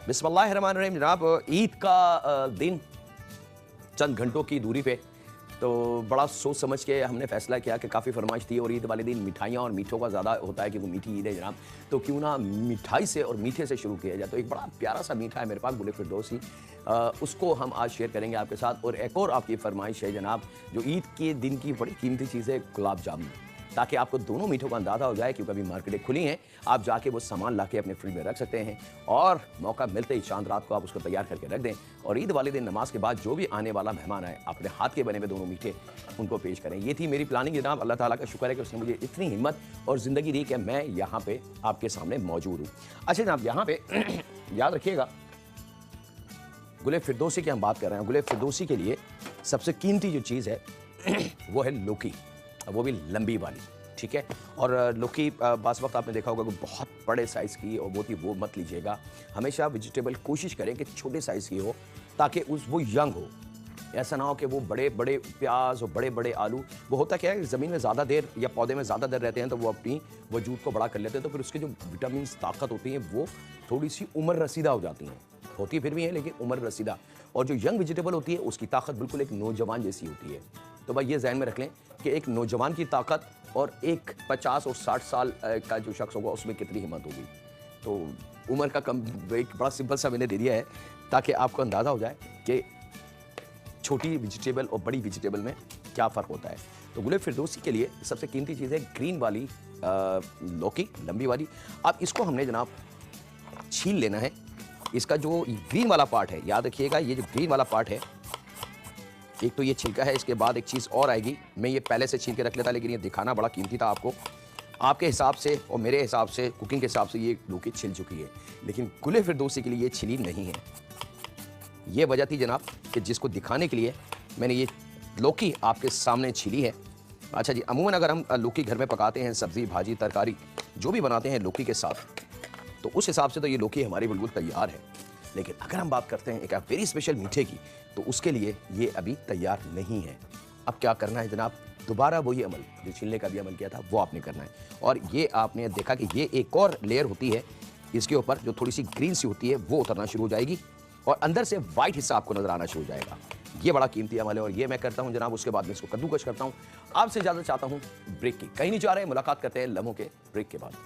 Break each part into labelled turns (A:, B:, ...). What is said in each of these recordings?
A: बिस्मिल्लाहिर्रहमानिर्रहीम। जनाब, ईद का दिन चंद घंटों की दूरी पे, तो बड़ा सोच समझ के हमने फैसला किया कि काफ़ी फरमाइश थी और ईद वाले दिन मिठाइयाँ और मीठों का ज़्यादा होता है क्योंकि मीठी ईद है जनाब। तो क्यों ना मिठाई से और मीठे से शुरू किया जाए। तो एक बड़ा प्यारा सा मीठा है मेरे पास, गुल फिरदौसी, उसको हम आज शेयर करेंगे आपके साथ। और एक और आपकी फरमाइश है जनाब, जो ईद के दिन की बड़ी कीमती चीज़ है, गुलाब जामुन, ताकि आपको दोनों मीठों का अंदाज़ा हो जाए क्योंकि अभी मार्केटें खुली हैं। आप जाके वो सामान लाके अपने फ्रिज में रख सकते हैं और मौका मिलते ही चांद रात को आप उसको तैयार करके रख दें और ईद वाले दिन नमाज के बाद जो भी आने वाला मेहमान आए, अपने हाथ के बने हुए दोनों मीठे उनको पेश करें। ये थी मेरी प्लानिंग जनाब। अल्लाह ताला का शुक्र है कि उसने मुझे इतनी हिम्मत और ज़िंदगी दी कि मैं यहाँ पे आपके सामने मौजूद हूँ। अच्छा जनाब, यहाँ पे याद रखिएगा, गुल फिरदौसी की हम बात कर रहे हैं। गुल फिरदौसी के लिए सबसे कीमती जो चीज़ है वो है लौकी, वो भी लंबी वाली, ठीक है। और लौकी बास वक्त आपने देखा होगा कि बहुत बड़े साइज़ की और वो मत लीजिएगा। हमेशा वेजिटेबल कोशिश करें कि छोटे साइज़ की हो ताकि वो यंग हो। ऐसा ना हो कि वो बड़े बड़े प्याज और बड़े बड़े आलू, वो होता क्या है, ज़मीन में ज़्यादा देर या पौधे में ज़्यादा देर रहते हैं तो वो अपनी वजूद को बड़ा कर लेते हैं, तो फिर उसके जो विटामिन ताकत होती है वो थोड़ी सी उम्र रसीदा हो जाती हैं। होती फिर भी है लेकिन उम्र रसीदा। और जो यंग वेजिटेबल होती है उसकी ताकत बिल्कुल एक नौजवान जैसी होती है। तो भाई ये ज़हन में रख लें कि एक नौजवान की ताकत और एक 50 और 60 साल का जो शख्स होगा उसमें कितनी हिम्मत होगी। तो उम्र का कम एक बड़ा सिंपल सा मैंने दे दिया है ताकि आपको अंदाज़ा हो जाए कि छोटी वेजिटेबल और बड़ी वेजिटेबल में क्या फ़र्क होता है। तो गुल फिरदौसी के लिए सबसे कीमती चीज़ है ग्रीन वाली लौकी, लंबी वाली। अब इसको हमने जनाब छील लेना है। इसका जो ग्रीन वाला पार्ट है, याद रखिएगा, ये जो ग्रीन वाला पार्ट है, एक तो ये छिलका है, इसके बाद एक चीज़ और आएगी। मैं ये पहले से छील के रख लेता लेकिन ये दिखाना बड़ा कीमती था आपको। आपके हिसाब से और मेरे हिसाब से, कुकिंग के हिसाब से ये लौकी छिल चुकी है, लेकिन गुल फिरदौसी के लिए ये छिली नहीं है। ये वजह थी जनाब कि जिसको दिखाने के लिए मैंने ये लौकी आपके सामने छिली है। अच्छा जी, अमूमन अगर हम लौकी घर में पकाते हैं, सब्ज़ी भाजी तरकारी जो भी बनाते हैं लौकी के साथ, तो उस हिसाब से तो ये लौकी हमारी बिल्कुल तैयार है। लेकिन अगर हम बात करते हैं एक वेरी स्पेशल मीठे की, तो उसके लिए ये अभी तैयार नहीं है। अब क्या करना है जनाब, दोबारा वही अमल जो छीलने का भी अमल किया था वो आपने करना है। और ये आपने देखा कि ये एक और लेयर होती है इसके ऊपर, जो थोड़ी सी ग्रीन सी होती है वो उतरना शुरू हो जाएगी और अंदर से वाइट हिस्सा आपको नजर आना शुरू हो जाएगा। ये बड़ा कीमती अमल है और ये मैं करता हूँ जनाब। उसके बाद मैं इसको कद्दूकश करता हूँ। आपसे इजाजत चाहता हूँ ब्रेक की, कहीं नहीं जा रहे, मुलाकात करते हैं लम्हों के ब्रेक के बाद।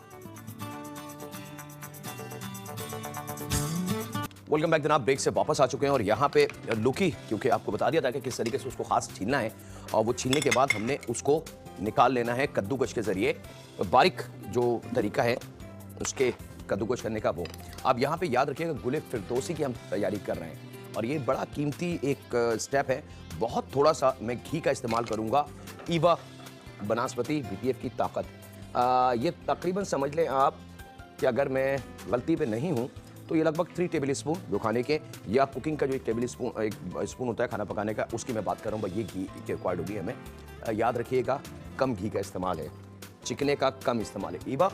A: वेलकम बैक जनाब, ब्रेक से वापस आ चुके हैं और यहाँ पे लौकी, क्योंकि आपको बता दिया था कि किस तरीके से उसको खास छीलना है और वो छीलने के बाद हमने उसको निकाल लेना है कद्दूकश के ज़रिए। बारीक जो तरीका है उसके कद्दूकश करने का वो। अब यहाँ पे याद रखिएगा गुल फिरदौसी की हम तैयारी कर रहे हैं और ये बड़ा कीमती एक स्टेप है। बहुत थोड़ा सा मैं घी का इस्तेमाल करूँगा। ईवा बनस्पति BTF की ताकत, ये तकरीबन समझ लें आप कि अगर मैं गलती पे नहीं हूँ तो ये लगभग 3 टेबल स्पून जो खाने के या कुकिंग का जो एक स्पून होता है खाना पकाने का, उसकी मैं बात कर रहा हूँ। ये घी की रिक्वायर्ड होगी हमें। याद रखिएगा, कम घी का इस्तेमाल है, चिकने का कम इस्तेमाल है। ईवा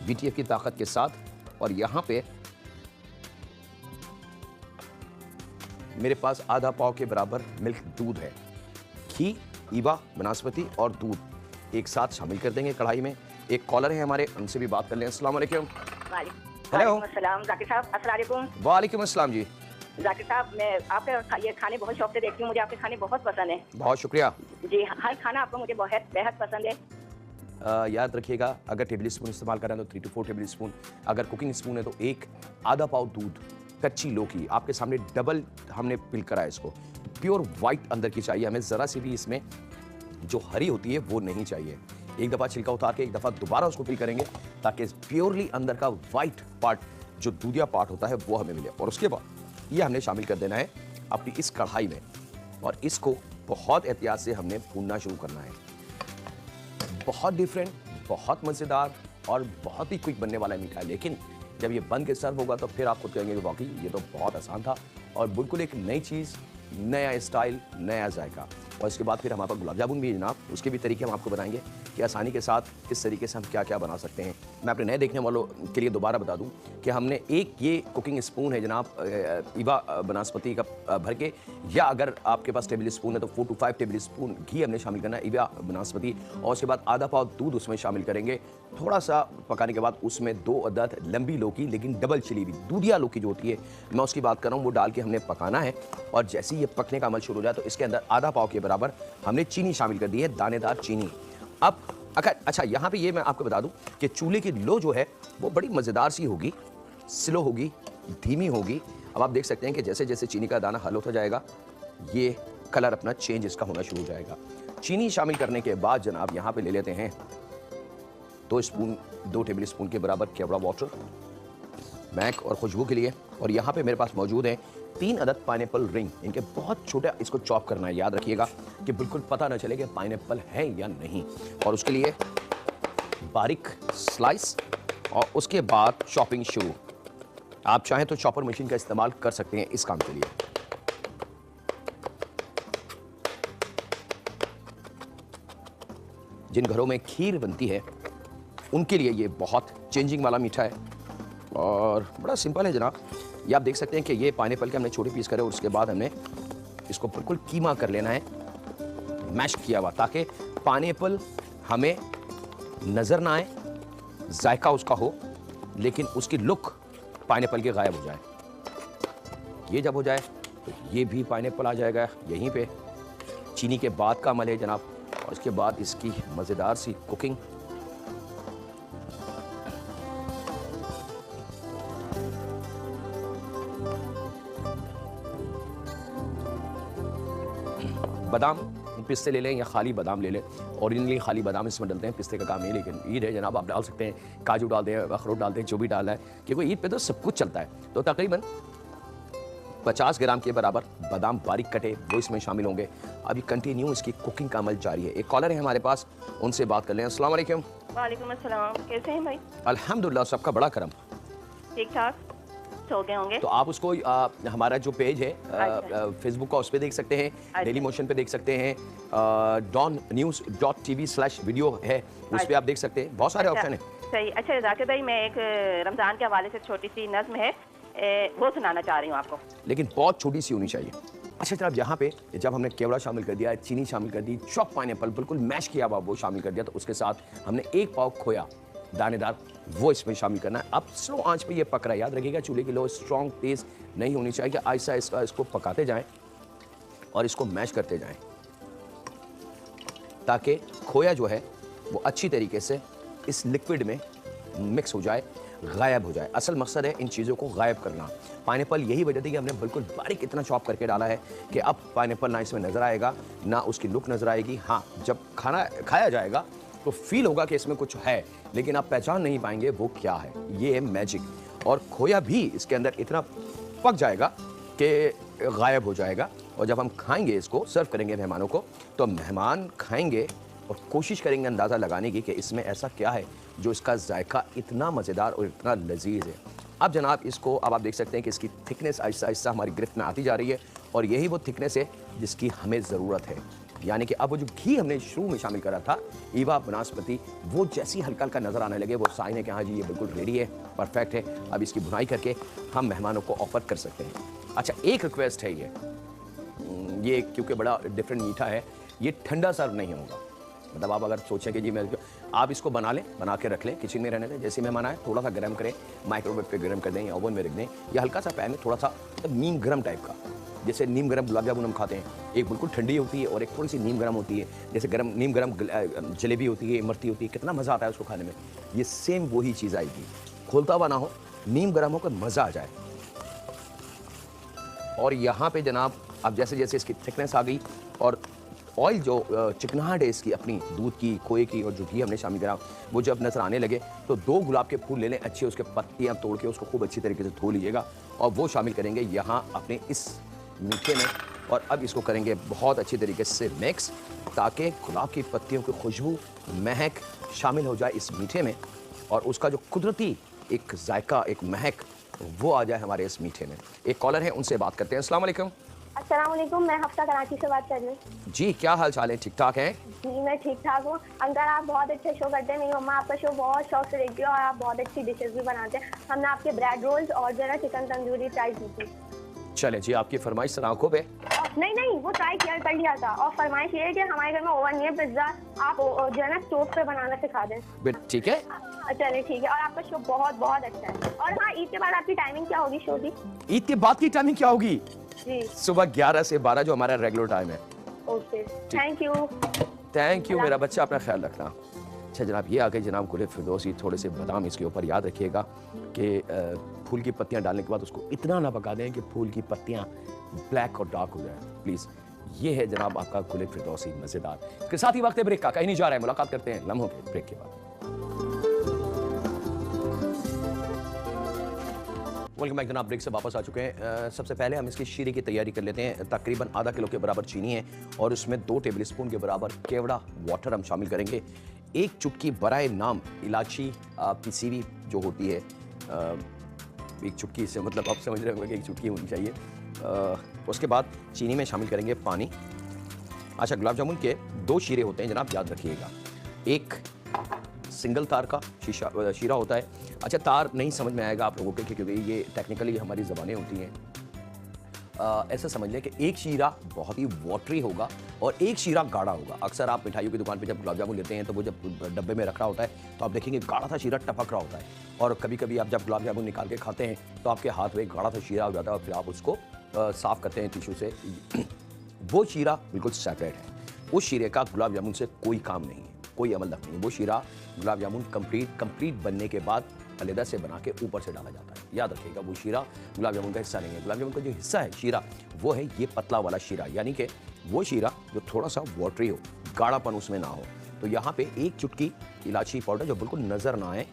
A: BTF की ताकत के साथ। और यहाँ पे मेरे पास आधा पाव के बराबर मिल्क दूध है। घी, ईवा बनस्पति और दूध एक साथ शामिल कर देंगे कढ़ाई में। एक कॉलर है हमारे, उनसे भी बात कर लें। अस्सलाम वालेकुम। हेलो,
B: जाकिर साहब, अस्सलाम वालेकुम।
A: वालेकुम अस्सलाम जी।
B: जाकिर साहब, मैं आपके ये खाने बहुत शौक से देखती हूँ, मुझे आपके खाने बहुत पसंद है।
A: बहुत शुक्रिया
B: जी, हर खाना आपको मुझे बहुत बेहद पसंद है।
A: याद रखिएगा, अगर टेबल स्पून इस्तेमाल कर रहे हैं तो 3 to 4 टेबल स्पून, अगर कुकिंग स्पून है तो एक आधा पाव दूध, कच्ची लौकी आपके सामने डबल हमने पिल करा है इसको। प्योर वाइट अंदर की चाहिए हमें, ज़रा सी भी इसमें जो हरी होती है वो नहीं चाहिए। एक दफ़ा छिलका उतार के एक दफ़ा दोबारा उसको पिल करेंगे ताकि प्योरली अंदर का वाइट पार्ट, जो दूधिया पार्ट होता है, वो हमें मिले। और उसके बाद ये हमने शामिल कर देना है अपनी इस कढ़ाई में और इसको बहुत एहतियात से हमने भूनना शुरू करना है। बहुत डिफरेंट, बहुत मज़ेदार और बहुत ही क्विक बनने वाला मीठा है, लेकिन जब ये बन के सर्व होगा तो फिर आप खुद कहेंगे कि वाकई ये तो बहुत आसान था और बिल्कुल एक नई चीज़, नया स्टाइल, नया जायका। और इसके बाद फिर हमारे पास गुलाब जामुन भी है जनाब, उसके भी तरीके हम आपको बताएंगे। कि आसानी के साथ इस तरीके से हम क्या क्या बना सकते हैं। मैं अपने नए देखने वालों के लिए दोबारा बता दूं कि हमने एक ये कुकिंग स्पून है जनाब ईवा बनस्पति का भर के, या अगर आपके पास टेबल स्पून है तो 4 to 5 टेबल स्पून घी हमने शामिल करना है ईवा बनस्पति, और उसके बाद आधा पाव दूध उसमें शामिल करेंगे। थोड़ा सा पकाने के बाद उसमें 2 अदद लंबी लौकी, लेकिन डबल छिली हुई दूधिया लौकी जो होती है, मैं उसकी बात कर रहा हूँ, वो डाल के हमने पकाना है। और जैसे ही ये पकने का अमल शुरू हो जाए तो इसके अंदर आधा पाव के बराबर हमने चीनी शामिल कर दी है, दानेदार चीनी। अब अच्छा यहाँ पे ये मैं आपको बता दूं कि चूल्हे की लो जो है वो बड़ी मज़ेदार सी होगी, स्लो होगी, धीमी होगी। अब आप देख सकते हैं कि जैसे जैसे चीनी का दाना हल होता जाएगा ये कलर अपना चेंज इसका होना शुरू हो जाएगा। चीनी शामिल करने के बाद जनाब यहाँ पे ले लेते हैं 2 टेबल स्पून के बराबर केवड़ा वाटर महक और खुशबू के लिए। और यहाँ पे मेरे पास मौजूद है 3 अदद पाइनएप्पल रिंग, इनके बहुत छोटे, इसको चॉप करना है, याद रखिएगा कि बिल्कुल पता ना चले कि पाइनएप्पल है या नहीं। और उसके लिए बारीक स्लाइस और उसके बाद चॉपिंग शुरू। आप चाहें तो चॉपर मशीन का इस्तेमाल कर सकते हैं इस काम के लिए। जिन घरों में खीर बनती है उनके लिए ये बहुत चेंजिंग वाला मीठा है और बड़ा सिंपल है जनाब। ये आप देख सकते हैं कि ये पाइनएप्पल के हमने छोटे पीस करे और उसके बाद हमने इसको बिल्कुल कीमा कर लेना है, मैश किया हुआ, ताकि पाइनएप्पल हमें नज़र ना आए, जायका उसका हो लेकिन उसकी लुक पाइनएप्पल के गायब हो जाए। ये जब हो जाए तो ये भी पाइनएप्पल आ जाएगा यहीं पे। चीनी के बाद का अमल है जनाब, और उसके बाद इसकी मज़ेदार सी कुकिंग। बादाम पिस्ते ले लें या खाली बादाम ले लें, ओरिजिनली खाली बादाम इसमें डलते हैं, पिस्ते का काम नहीं, लेकिन ईद है जनाब आप डाल सकते हैं, काजू डाल दें, अखरोट डालते हैं, जो भी डालना है, क्योंकि ईद पे तो सब कुछ चलता है। तो तकरीबन 50 ग्राम के बराबर बादाम बारीक कटे वो इसमें शामिल होंगे। अभी कंटिन्यू इसकी कुकिंग का अमल जारी है। एक कॉलर है हमारे पास, उनसे बात कर लें। अस्सलाम वालेकुम।
B: वालेकुम अस्सलाम, कैसे हैं भाई?
A: अल्हम्दुलिल्लाह, सबका बड़ा करम।
B: ठीक ठाक सो गए होंगे।
A: तो आप उसको हमारा जो पेज है फेसबुक का, उस पर देख सकते हैं, डेली मोशन पे देख सकते हैं, donnews.tv/video है, उस पर आप देख सकते हैं, बहुत सारे ऑप्शन हैं।
B: सही। अच्छा जाकिर भाई, मैं एक रमज़ान के हवाले से छोटी सी नज़्म है वो सुनाना चाह रही हूँ आपको,
A: लेकिन बहुत छोटी सी होनी चाहिए। अच्छा जनाब, यहाँ पे जब हमने केवड़ा शामिल कर दिया, चीनी शामिल कर दी, चॉप पाइनएप्पल बिल्कुल मैश किया हुआ वो शामिल कर दिया, तो उसके साथ हमने 1 पाव खोया दानेदार वो इसमें शामिल करना है। अब स्लो आंच पे ये पक रहा है, याद रखिएगा चूल्हे की लो स्ट्रॉन्ग तेज़ नहीं होनी चाहिए, आहिस्ता आहिस्ता इसको पकाते जाएं और इसको मैश करते जाएं ताकि खोया जो है वो अच्छी तरीके से इस लिक्विड में मिक्स हो जाए, गायब हो जाए। असल मकसद है इन चीज़ों को गायब करना। पाइनएप्पल यही वजह थी कि हमने बिल्कुल बारीक इतना चॉप करके डाला है कि अब पाइनएप्पल ना इसमें नज़र आएगा ना उसकी लुक नज़र आएगी। हाँ, जब खाना खाया जाएगा तो फील होगा कि इसमें कुछ है, लेकिन आप पहचान नहीं पाएंगे वो क्या है। ये है मैजिक। और खोया भी इसके अंदर इतना पक जाएगा कि गायब हो जाएगा, और जब हम खाएंगे इसको, सर्व करेंगे मेहमानों को, तो मेहमान खाएंगे और कोशिश करेंगे अंदाज़ा लगाने की कि इसमें ऐसा क्या है जो इसका जायका इतना मज़ेदार और इतना लजीज है। अब जनाब इसको अब आप देख सकते हैं कि इसकी थिकनेस आहिस्ता आहिस्ता हमारी गिरफ्त में आती जा रही है, और यही वो थिकनेस है जिसकी हमें ज़रूरत है। यानी कि अब वो जो घी हमने शुरू में शामिल करा था ईवा बनस्पति, वो जैसी हल्का हल्का नज़र आने लगे, वो साइन है कि हाँ जी ये बिल्कुल रेडी है, परफेक्ट है। अब इसकी भुनाई करके हम मेहमानों को ऑफर कर सकते हैं। अच्छा, एक रिक्वेस्ट है, ये क्योंकि बड़ा डिफरेंट मीठा है, ये ठंडा सर्व नहीं होगा। मतलब आप अगर सोचें कि जी मैं, आप इसको बना लें, बना के रख लें, किचन में रहने दें, जैसे मेहमान आए थोड़ा सा गर्म करें, माइक्रोवेव पे गर्म कर दें या ओवन में रख दें, या हल्का सा पैन में थोड़ा सा नीम गर्म टाइप का, जैसे नीम गर्म गुलाब जामुन हम खाते हैं, एक बिल्कुल ठंडी होती है और एक थोड़ी सी नीम गर्म होती है, जैसे नीम गर्म जलेबी होती है, इमरती होती है, कितना मज़ा आता है उसको खाने में। ये सेम वही चीज़ आएगी, खोलता हुआ ना हो, नीम गर्म हो कर मज़ा आ जाए। और यहाँ पे जनाब अब जैसे जैसे इसकी थिकनेस आ गई और ऑयल जो चिकनाहट है इसकी अपनी दूध की, खोए की, और जो घी हमने शामिल करा वो जब नज़र आने लगे, तो 2 गुलाब के फूल ले लें, अच्छे उसके पत्तियाँ तोड़ के उसको खूब अच्छी तरीके से धो लीजिएगा, और वो शामिल करेंगे यहाँ अपने इस मीठे में। और अब इसको करेंगे बहुत अच्छी तरीके से मिक्स, ताकि गुलाब की पत्तियों की खुशबू, महक शामिल हो जाए इस मीठे में, और उसका जो कुदरती एक जायका, एक महक, वो आ जाए हमारे इस मीठे में। एक कॉलर है, उनसे बात करते हैं। अस्सलाम वालेकुम।
C: अस्सलाम वालेकुम, मैं हफ्ता कराची से बात कर रही हूँ।
A: जी, क्या हाल चाल है? ठीक ठाक हैं?
C: जी, मैं ठीक ठाक हूँ। अंकल, आप बहुत अच्छे शो करते हैं। मेरी मम्मा आपका शो बहुत शौक से देखती है और आप बहुत अच्छी डिशेज़ भी बनाते हैं। हमने आपके ब्रेड रोल्स और जो है ना चिकन तंदूरी ट्राई की थी।
A: चलें जी, आपकी फरमाइश सर आंखों पे।
C: नहीं, वो ट्राई किया कर लिया था और फरमाइश ये है कि हमारे घर में ओवन नहीं है, पिज़्ज़ा आप जो है ना स्टोव पे बनाना सिखा दें।
A: ठीक है?
C: चलिए ठीक है, और आपका शो बहुत बहुत अच्छा है। और हाँ, ईद के बाद आपकी टाइमिंग क्या होगी शो की?
A: ईद के बाद की टाइमिंग क्या होगी?
C: जी,
A: सुबह 11 से 12 जो हमारा रेगुलर टाइम है।
C: Okay, thank you.
A: Thank you मेरा बच्चा, अपना ख्याल रखना। अच्छा जनाब, ये आ गए जनाब गुल फिरदौसी। थोड़े से बादाम इसके ऊपर, याद रखिएगा कि फूल की पत्तियां डालने के बाद उसको इतना ना पका दें कि फूल की पत्तियां ब्लैक और डार्क हो जाए, प्लीज़। ये है जनाब आपका गुल फिरदौसी मज़ेदार। इसके साथ ही वक्त है ब्रेक का, कहीं नहीं जा रहा है। मुलाकात करते हैं लम्हों के ब्रेक के बाद। वेलकम बैक जनाब, ब्रेक से वापस आ चुके हैं। सबसे पहले हम इसकी शीरे की तैयारी कर लेते हैं। तकरीबन आधा किलो के बराबर चीनी है और उसमें 2 टेबल स्पून के बराबर केवड़ा वाटर हम शामिल करेंगे। 1 चुटकी बराए नाम इलायची पिसी हुई जो होती है, 1 चुटकी से मतलब आप समझ रहे होंगे कि 1 चुटकी होनी चाहिए। उसके बाद चीनी में शामिल करेंगे पानी। अच्छा, गुलाब जामुन के 2 शीरे होते हैं जनाब, याद रखिएगा। एक सिंगल तार का शीरा होता है। अच्छा, तार नहीं समझ में आएगा आप लोगों के, क्योंकि ये टेक्निकली हमारी ज़बानें होती हैं। ऐसा समझ लें कि एक शीरा बहुत ही वाटरी होगा और एक शीरा गाढ़ा होगा। अक्सर आप मिठाइयों की दुकान पे जब गुलाब जामुन लेते हैं तो वो जब डब्बे में रख रहा होता है तो आप देखेंगे गाढ़ा सा शीरा टपक रहा होता है, और कभी कभी आप जब गुलाब जामुन निकाल के खाते हैं तो आपके हाथ में गाढ़ा सा शीरा हो जाता है और फिर आप उसको साफ़ करते हैं टिशू से। वो शीरा बिल्कुल सेपरेट है। उस शीरे का गुलाब जामुन से कोई काम नहीं है, कोई अमल नहीं है। वो शीरा गुलाब जामुन कंप्लीट बनने के बाद अलहदा से बना के ऊपर से डाला जाता है। याद रखिएगा, वो शीरा गुलाब जामुन का हिस्सा नहीं है। गुलाब जामुन का जो हिस्सा है शीरा, वो है ये पतला वाला शीरा, यानी कि वो शीरा जो थोड़ा सा वाटरी हो, गाढ़ापन उसमें ना हो। तो यहाँ पे 1 चुटकी इलायची पाउडर जो बिल्कुल नज़र ना आए,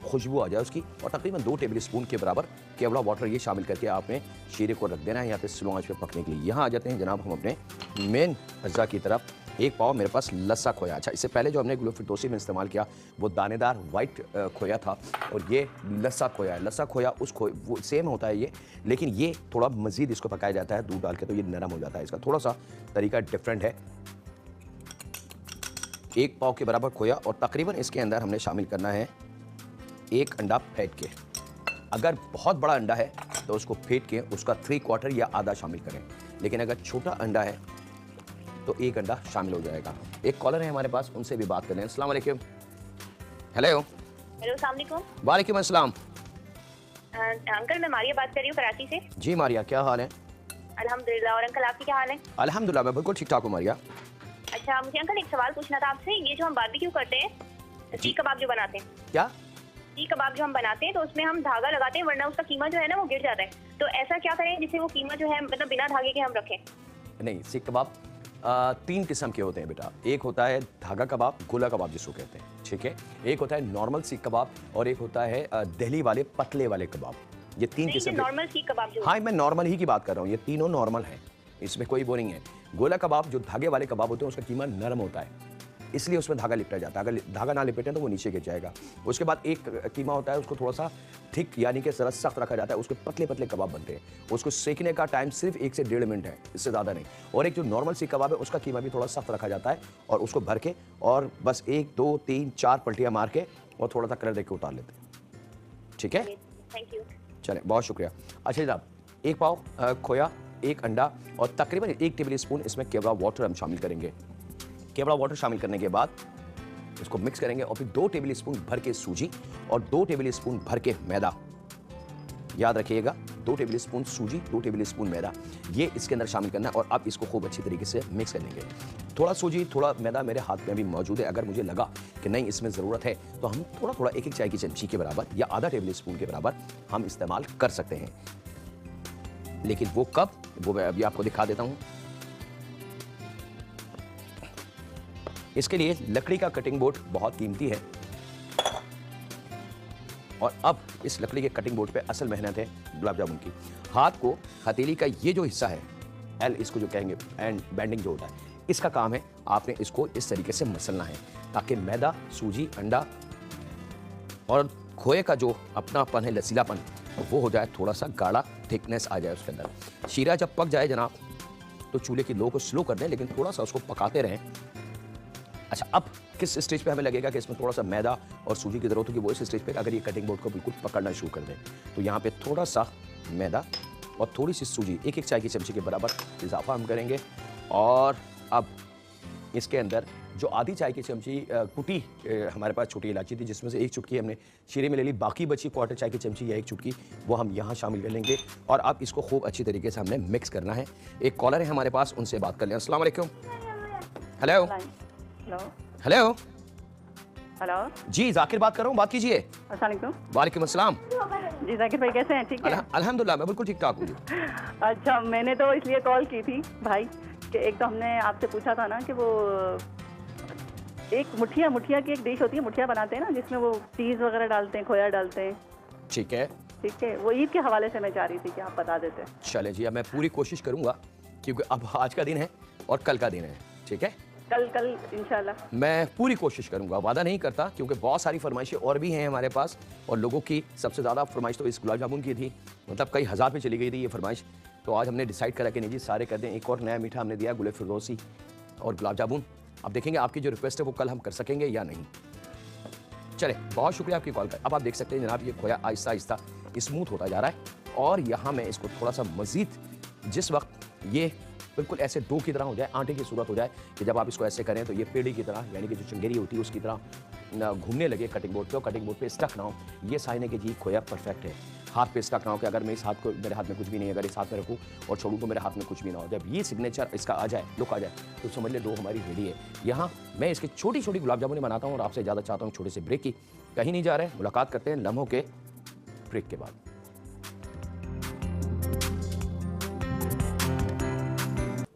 A: खुशबू आ जाए उसकी, और तकरीबन 2 टेबल स्पून के बराबर केवड़ा वाटर ये शामिल करके आपने शीरे को रख देना है यहाँ पे स्लो आंच पे पकने के लिए। यहाँ आ जाते हैं जनाब हम अपने मेन अज्जा की तरफ। 1 पाव मेरे पास लस्सा खोया। अच्छा, इससे पहले जो हमने गुल फिरदौसी में इस्तेमाल किया वो दानेदार वाइट खोया था, और ये लस्सा खोया है। लस्सा खोया वो सेम होता है ये, लेकिन ये थोड़ा मज़ीद इसको पकाया जाता है दूध डाल के, तो ये नरम हो जाता है। इसका थोड़ा सा तरीका डिफरेंट है। 1 पाव के बराबर खोया, और तकरीबन इसके अंदर हमने शामिल करना है 1 अंडा फेंट के। अगर बहुत बड़ा अंडा है तो उसको फेंट के उसका 3/4 या आधा शामिल करें, लेकिन अगर छोटा अंडा है तो 1 अंडा शामिल हो जाएगा। एक कॉलर है हमारे पास, उनसे भी बात कर लें। अस्सलाम वालेकुम। हेलो।
B: अस्सलाम वालेकुम।
A: वालेकुम अस्सलाम।
B: अंकल, मैं मारिया बात कर रही हूँ कराची से।
A: जी मारिया, क्या हाल है?
B: अल्हम्दुलिल्लाह। और अंकल, आपकी क्या हाल है?
A: अल्हम्दुलिल्लाह, मैं बिल्कुल ठीक ठाक हूँ मारिया।
B: अच्छा, मुझे अंकल एक सवाल पूछना था आपसे। ये जो हम बारबेक्यू करते हैं, सीख कबाब जो बनाते हैं,
A: क्या?
B: सीख कबाब जो हम बनाते हैं तो उसमें हम धागा लगाते हैं, वरना उसका कीमा जो है ना वो गिर जाता है। तो ऐसा क्या करें जिससे वो कीमा जो है मतलब बिना धागे के हम रखें?
A: नहीं, सीख कबाब 3 किस्म के होते हैं बेटा। एक होता है धागा कबाब, गोला कबाब जिसको कहते हैं, ठीक है। एक होता है नॉर्मल सीख कबाब, और एक होता है दिल्ली वाले पतले वाले कबाब। ये 3 किस्म के।
B: नॉर्मल सीख कबाब जो
A: हाँ, मैं नॉर्मल ही की बात कर रहा हूँ। ये तीनों नॉर्मल हैं, इसमें कोई वो नहीं है। गोला कबाब जो धागे वाले कबाब होते हैं उसका कीमा नरम होता है, इसलिए उसमें धागा लिपटा जाता है। अगर धागा ना लिपेटे तो वो नीचे गिर जाएगा। उसके बाद एक कीमा होता है, उसको थोड़ा सा थिक यानी कि जरा सख्त रखा जाता है, उसके पतले पतले कबाब बनते हैं। उसको सेकने का टाइम सिर्फ 1 से 1.5 मिनट है, इससे ज़्यादा नहीं। और एक जो नॉर्मल सी कबाब है उसका कीमा भी थोड़ा सख्त रखा जाता है, और उसको भर के और बस 1 2 3 4 पलटियाँ मार के और थोड़ा सा कलर देख के उतार लेते हैं। ठीक है,
B: थैंक यू।
A: चलें, बहुत शुक्रिया। अच्छा जनाब, 1 पाव खोया, 1 अंडा, और तकरीबन 1 टेबल स्पून इसमें केवड़ा वाटर हम शामिल करेंगे। केवड़ा वाटर शामिल करने के बाद इसको मिक्स करेंगे, और फिर 2 टेबल स्पून भर के सूजी और 2 टेबल स्पून भर के मैदा। याद रखिएगा, 2 टेबल स्पून सूजी, 2 टेबल स्पून मैदा, ये इसके अंदर शामिल करना है, और अब इसको खूब अच्छी तरीके से मिक्स कर लेंगे। थोड़ा सूजी थोड़ा मैदा मेरे हाथ में भी मौजूद है। अगर मुझे लगा कि नहीं इसमें ज़रूरत है तो हम थोड़ा थोड़ा 1 चाय की चमची के बराबर या आधा टेबल स्पून के बराबर हम इस्तेमाल कर सकते हैं। लेकिन वो कब, वो मैं अभी आपको दिखा देता हूँ। इसके लिए लकड़ी का कटिंग बोर्ड बहुत कीमती है, और अब इस लकड़ी के कटिंग बोर्ड पे असल मेहनत है गुलाब जामुन की। हाथ को हथेली का ये जो हिस्सा है, एल इसको जो कहेंगे, एंड बैंडिंग जो होता है, इसका काम है आपने इसको इस तरीके से मसलना है ताकि मैदा, सूजी, अंडा और खोए का जो अपनापन है, लचीलापन, वो हो जाए, थोड़ा सा गाढ़ा थिकनेस आ जाए उसके अंदर। शीरा जब पक जाए जनाब, तो चूल्हे की लो को स्लो कर दें, लेकिन थोड़ा सा उसको पकाते रहें। अच्छा, अब किस स्टेज पे हमें लगेगा कि इसमें थोड़ा सा मैदा और सूजी की जरूरत होगी, वो इस स्टेज पे अगर ये कटिंग बोर्ड को बिल्कुल पकड़ना शुरू कर दें। तो यहाँ पे थोड़ा सा मैदा और थोड़ी सी सूजी, एक चाय की चमची के बराबर इजाफा हम करेंगे। और अब इसके अंदर जो आधी चाय की चमची कुटी हमारे पास छोटी इलायची थी, जिसमें से एक चुटकी हमने शीरे में ले ली, बाकी बची क्वार्टर चाय की चमची या एक चुटकी वो हम यहाँ शामिल कर लेंगे। और अब इसको खूब अच्छी तरीके से हमने मिक्स करना है। एक कॉलर है हमारे पास, उनसे बात कर लें। अस्सलाम वालेकुम। Hello
D: hello
A: hello
D: hello.
A: जी, जाकिर बात कर रहा हूँ, बात कीजिए।
D: अस्सलाम वालेकुम।
A: वालेकुम अस्सलाम।
D: जी जाकिर भाई कैसे हैं? ठीक है
A: अल्हम्दुलिल्लाह, मैं बिल्कुल ठीक ठाक हूँ जी।
D: अच्छा, मैंने तो इसलिए कॉल की थी भाई कि एक तो हमने आपसे पूछा था ना कि वो एक मुठिया की एक डिश होती है, मुठिया बनाते हैं ना, जिसमें वो चीज़ वगैरह डालते हैं, खोया डालते हैं।
A: ठीक है,
D: ठीक है, वो ईद के हवाले से मैं चाह रही थी कि आप बता देते।
A: चले जी, अब मैं पूरी कोशिश करूँगा, क्योंकि अब आज का दिन है और कल का दिन है। ठीक है,
D: कल इंशाल्लाह
A: मैं पूरी कोशिश करूंगा, वादा नहीं करता, क्योंकि बहुत सारी फरमाइशें और भी हैं हमारे पास। और लोगों की सबसे ज़्यादा फरमाइश तो इस गुलाब जामुन की थी, मतलब कई हज़ार पे चली गई थी ये फरमाइश। तो आज हमने डिसाइड करा कि नहीं जी, सारे कर दें। एक और नया मीठा हमने दिया, गुल फिरदौसी और गुलाब जामुन। अब देखेंगे आपकी जो रिक्वेस्ट है वो कल हम कर सकेंगे या नहीं। चले, बहुत शुक्रिया आपकी कॉल का। अब आप देख सकते हैं जनाब, ये खोया आहिस्ता आहिस्ता स्मूथ होता जा रहा है। और यहाँ मैं इसको थोड़ा सा मज़ीद, जिस वक्त ये बिल्कुल ऐसे डो की तरह हो जाए, आटे की सूरत हो जाए, कि जब आप इसको ऐसे करें तो ये पेड़ी की तरह, यानी कि जो चंगेरी होती है उसकी तरह घूमने लगे कटिंग बोर्ड पे, और कटिंग बोर्ड पे स्टक ना हो। ये साइने के जी खोया परफेक्ट है। हाथ पे स्टक ना हो कि अगर मैं इस हाथ को, मेरे हाथ में कुछ भी नहीं है, अगर इस हाथ में रखूँ और छोड़ूँ तो मेरे हाथ में कुछ भी ना हो। जब ये सिग्नेचर इसका आ जाए, लुक आ जाए, तो समझ ले डो हमारी रेडी है। यहाँ मैं इसकी छोटी छोटी गुलाब जामुन बनाता हूँ और आपसे ज़्यादा चाहता हूँ छोटे से ब्रेक की। कहीं नहीं जा रहे, मुलाकात करते हैं लम्हों के ब्रेक के बाद।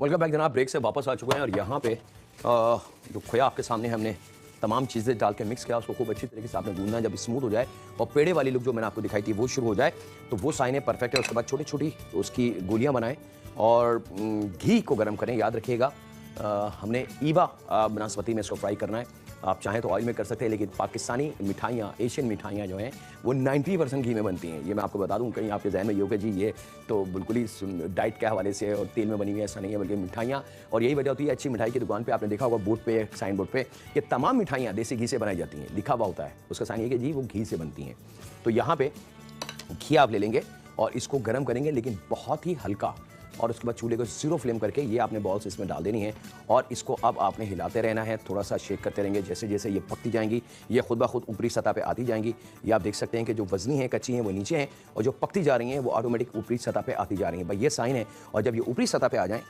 A: वेलकम बैक जनाब, ब्रेक से वापस आ चुके हैं। और यहाँ पे जो खोया आपके सामने हमने तमाम चीज़ें डाल के मिक्स किया, उसको खूब अच्छी तरीके से आपने गूंदना। जब स्मूथ हो जाए और पेड़े वाली लुक जो मैंने आपको दिखाई थी वो शुरू हो जाए, तो वो साइने परफेक्ट है। उसके बाद छोटी छोटी उसकी गोलियाँ बनाएं और घी को गर्म करें। याद रखिएगा, हमने ईवा बनस्पति में इसको फ्राई करना है। आप चाहें तो ऑयल में कर सकते हैं, लेकिन पाकिस्तानी मिठाइयाँ, एशियन मिठाइयाँ जो हैं वो 90% घी में बनती हैं। ये मैं आपको बता दूं, कहीं आपके जहन में ये हो कि जी ये तो बिल्कुल ही डाइट के हवाले से और तेल में बनी हुई है, ऐसा नहीं है। बल्कि मिठाइयाँ, और यही वजह होती है अच्छी मिठाई की दुकान पे आपने देखा होगा बोर्ड पे, साइन बोर्ड पे, कि तमाम मिठाइयाँ देसी घी से बनाई जाती हैं, लिखा हुआ होता है। उसका साइन ये कि जी वो घी से बनती हैं। तो यहाँ पे घी आप ले लेंगे और इसको गर्म करेंगे, लेकिन बहुत ही हल्का। और उसके बाद चूल्हे को 0 फ्लेम करके ये आपने बॉल्स इसमें डाल देनी है और इसको अब आपने हिलाते रहना है, थोड़ा सा शेक करते रहेंगे। जैसे जैसे ये पकती जाएंगी, ये खुद ब खुद ऊपरी सतह पे आती जाएंगी। ये आप देख सकते हैं कि जो वजनी है, कच्ची हैं, वो नीचे हैं, और जो पकती जा रही हैं वो ऑटोमेटिक ऊपरी सतह पे आती जा रही हैं। भाई ये साइन है। और जब ये ऊपरी सतह पे आ जाएँ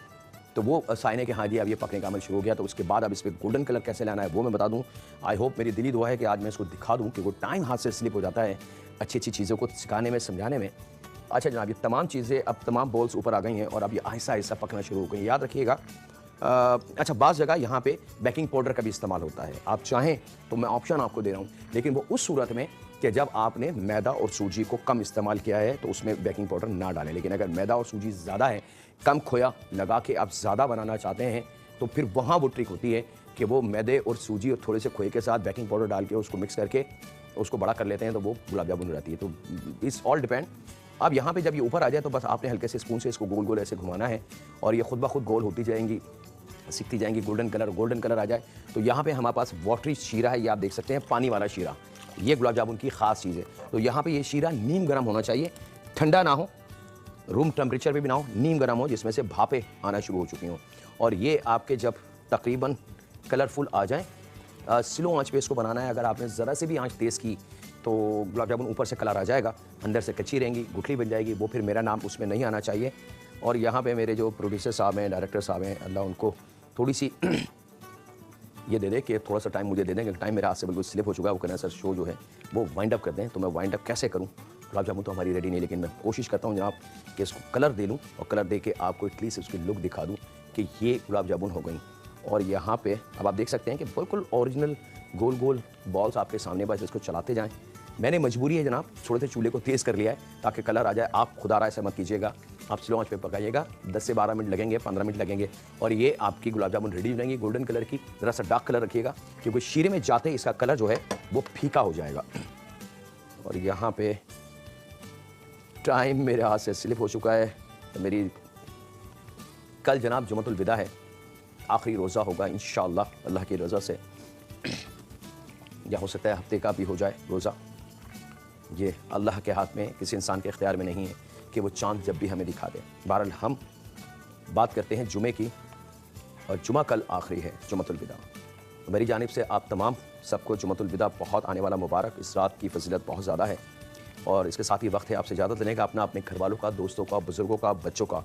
A: तो वो साइन है कि हाँ जी अब ये पकने का अमल शुरू हो गया। तो उसके बाद अब इस पर गोल्डन कलर कैसे लाना है वो मैं बता दूँ। आई होप, मेरी दिली दुआ है कि आज मैं इसको दिखा दूँ, कि वो टाइम हाथ से स्लिप हो जाता है अच्छी अच्छी चीज़ों को सिखाने में, समझाने में। अच्छा जनाब, ये तमाम चीज़ें, अब तमाम बॉल्स ऊपर आ गई हैं और अब ये आहिस्ता आहिस्ता पकना शुरू हो गई। याद रखिएगा, अच्छा बाज़ जगह यहाँ पे बेकिंग पाउडर का भी इस्तेमाल होता है। आप चाहें तो मैं ऑप्शन आपको दे रहा हूँ, लेकिन वो उस सूरत में कि जब आपने मैदा और सूजी को कम इस्तेमाल किया है तो उसमें बेकिंग पाउडर ना डालें। लेकिन अगर मैदा और सूजी ज़्यादा है, कम खोया लगा के आप ज़्यादा बनाना चाहते हैं, तो फिर वहाँ वो ट्रिक होती है कि वो मैदे और सूजी और थोड़े से खोए के साथ बेकिंग पाउडर डाल के उसको मिक्स करके उसको बड़ा कर लेते हैं, तो वो गुलाब जामुन हो जाती है। तो इट्स ऑल डिपेंड। अब यहाँ पे जब ये ऊपर आ जाए तो बस आपने हल्के से स्पून से इसको गोल गोल ऐसे घुमाना है और ये खुद ब खुद गोल होती जाएंगी, सीखती जाएंगी। गोल्डन कलर आ जाए तो यहाँ पे हमारे पास वाटरी शीरा है, ये आप देख सकते हैं, पानी वाला शीरा। ये गुलाब जामुन की ख़ास चीज़ है। तो यहाँ पे ये शीरा नीम गर्म होना चाहिए, ठंडा ना हो, रूम टेम्परेचर पे भी ना हो, नीम गर्म हो, जिसमें से भापें आना शुरू हो चुकी हों। और ये आपके जब तकरीबन कलरफुल आ जाएँ, स्लो आंच पे इसको बनाना है। अगर आपने ज़रा से भी आंच तेज़ की तो गुलाब जामुन ऊपर से कलर आ जाएगा, अंदर से कच्ची रहेंगी, गुठली बन जाएगी। वो फिर मेरा नाम उसमें नहीं आना चाहिए। और यहाँ पे मेरे जो प्रोड्यूसर साहब हैं, डायरेक्टर साहब हैं, अल्लाह उनको थोड़ी सी ये दे दे कि थोड़ा सा टाइम मुझे दे दें, क्योंकि टाइम मेरे हाथ से बिल्कुल स्लिप हो चुका है। वो कहना सर शो जो है वो वाइंड अप कर दें। तो मैं वाइंड अप कैसे करूँ? गुलाब जामुन तो हमारी रेडी नहीं, लेकिन मैं कोशिश करता हूँ जनाब कि इसको कलर दे लूँ और कलर दे के आपको एटलीस्ट उसकी लुक दिखा दूँ कि ये गुलाब जामुन हो गई। और यहाँ पे अब आप देख सकते हैं कि बिल्कुल ओरिजिनल गोल गोल बॉल्स आपके सामने, बस इसको चलाते जाएं। मैंने मजबूरी है जनाब, थोड़े से चूल्हे को तेज़ कर लिया है ताकि कलर आ जाए। आप खुदा ऐसा मत कीजिएगा, आप स्लो आंच पे पकाइएगा। 10 से 12 मिनट लगेंगे, 15 मिनट लगेंगे और ये आपकी गुलाब जामुन रेडी हो जाएंगी। गोल्डन कलर की, ज़रा सा डार्क कलर रखिएगा, क्योंकि शीरे में जाते ही इसका कलर जो है वो फीका हो जाएगा। और यहाँ पे टाइम मेरे हाथ से स्लिप हो चुका है, तो मेरी कल जनाब जुमतुल विदा है, आखिरी रोज़ा होगा इंशाअल्लाह अल्लाह की रज़ा से, या हो सकता है हफ्ते का भी हो जाए रोज़ा। ये अल्लाह के हाथ में, किसी इंसान के इख्तियार में नहीं है कि वो चाँद जब भी हमें दिखा दे। बहरहाल हम बात करते हैं जुमे की, और जुमा कल आखिरी है, जुमतुल विदा। मेरी जानिब से आप तमाम सबको जुमतुल विदा बहुत आने वाला मुबारक। इस रात की फजीलत बहुत ज़्यादा है, और इसके साथ ही वक्त है आपसे इजाज़त लेने का। अपने घर वालों का, दोस्तों का, बुज़ुर्गों का, बच्चों का,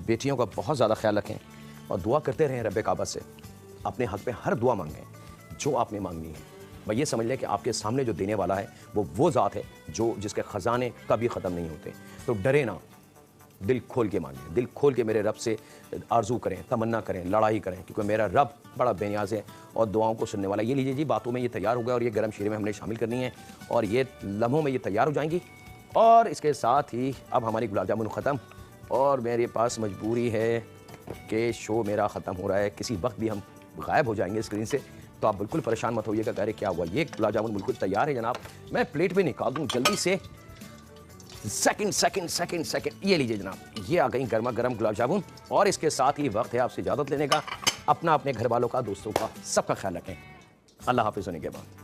A: बेटियों का बहुत ज़्यादा ख्याल रखें, और दुआ करते रहें रब काबा से। अपने हक़ में हर दुआ मांगें जो आपने मांगनी है। भाई ये समझ लें कि आपके सामने जो देने वाला है वो ज़ात है जो जिसके ख़जाने कभी ख़त्म नहीं होते। तो डरे ना, दिल खोल के मांगें, दिल खोल के मेरे रब से आरजू करें, तमन्ना करें, लड़ाई करें, क्योंकि मेरा रब बड़ा बेनियाज़ है और दुआओं को सुनने वाला। ये लीजिए जी, बातों में ये तैयार हो गया, और ये गर्म शीरे में हमने शामिल करनी है, और ये लम्हों में ये तैयार हो जाएंगी। और इसके साथ ही अब हमारी गुलाब जामुन ख़त्म, और मेरे पास मजबूरी है कि शो मेरा ख़त्म हो रहा है, किसी वक्त भी हम गायब हो जाएंगे स्क्रीन से। तो आप बिल्कुल परेशान मत होइएगा, कह रहे क्या हुआ। ये गुलाब जामुन बिल्कुल तैयार है जनाब, मैं प्लेट पे निकाल दूँ जल्दी से। सेकंड, ये लीजिए जनाब, ये आ गई गर्मा गर्म गुलाब जामुन। और इसके साथ ही वक्त है आपसे इजाज़त लेने का। अपना, अपने घर वालों का, दोस्तों का, सबका ख्याल रखें। अल्लाह हाफिज़ होने के बाद।